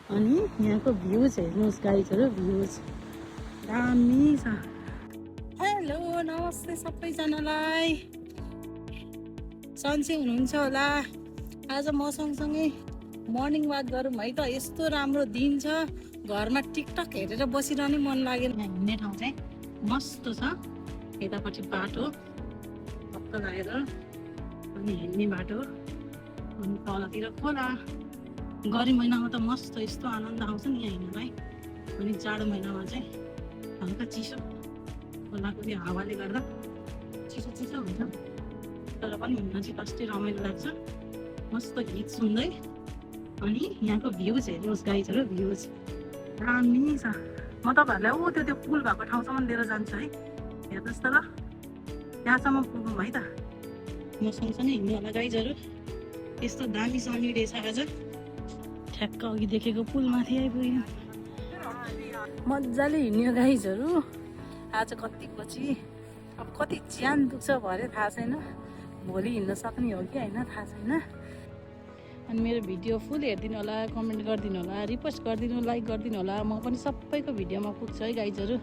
अनि यहाँको भ्यूज हेर्नुहोस् गाइजहरू, भ्यूज दामी छ। हेलो नमस्ते सबैजनालाई, सन्चै हुनुहुन्छ होला। आज म सँगसँगै मर्निङ वाक गरौँ है त। यस्तो राम्रो दिन छ, घरमा टिकटक हेरेर बसिरहने मन लागेन। यहाँ हिँड्ने ठाउँ चाहिँ मस्त छ, यतापट्टि बाटो भक्क लागेर अनि हिँड्ने बाटो, अनि तलतिर खोला। गर्मी महिनामा त मस्त यस्तो आनन्द आउँछ नि यहाँ हिँड्नलाई, अनि जाडो महिनामा चाहिँ हल्का चिसो, खोलाको त्यो हावाले गर्दा चिसो चिसो हुन्छ, तर पनि हिँड्न चाहिँ कस्तै रमाइलो लाग्छ। मस्त गीत सुन्दै अनि यहाँको भ्यूज हेर्नुहोस् गाइजहरू, भ्यूज दामी छ। म तपाईँहरूलाई त्यो पुल भएको ठाउँसम्म लिएर जान्छु है, हेर्नुहोस् त ल, त्यहाँसम्म पुगौँ है त। म सँगसँगै हिँड्नु होला गाइजहरू। यस्तो दामी सनी डे छ आज, ठ्याक्क अघि देखेको पुलमाथि आइपुग्यो। मजाले हिँड्यो गाइजहरू। आज कति बजी, अब कति ज्यान दुख्छ भरे थाहा छैन, भोलि हिँड्न सक्ने हो कि होइन थाहा छैन। अनि मेरो भिडियो फुल हेरिदिनु होला, कमेन्ट गरिदिनु होला, रिपोस्ट गरिदिनु, लाइक गरिदिनु होला। म पनि सबैको भिडियोमा पुग्छु है गाइजहरू।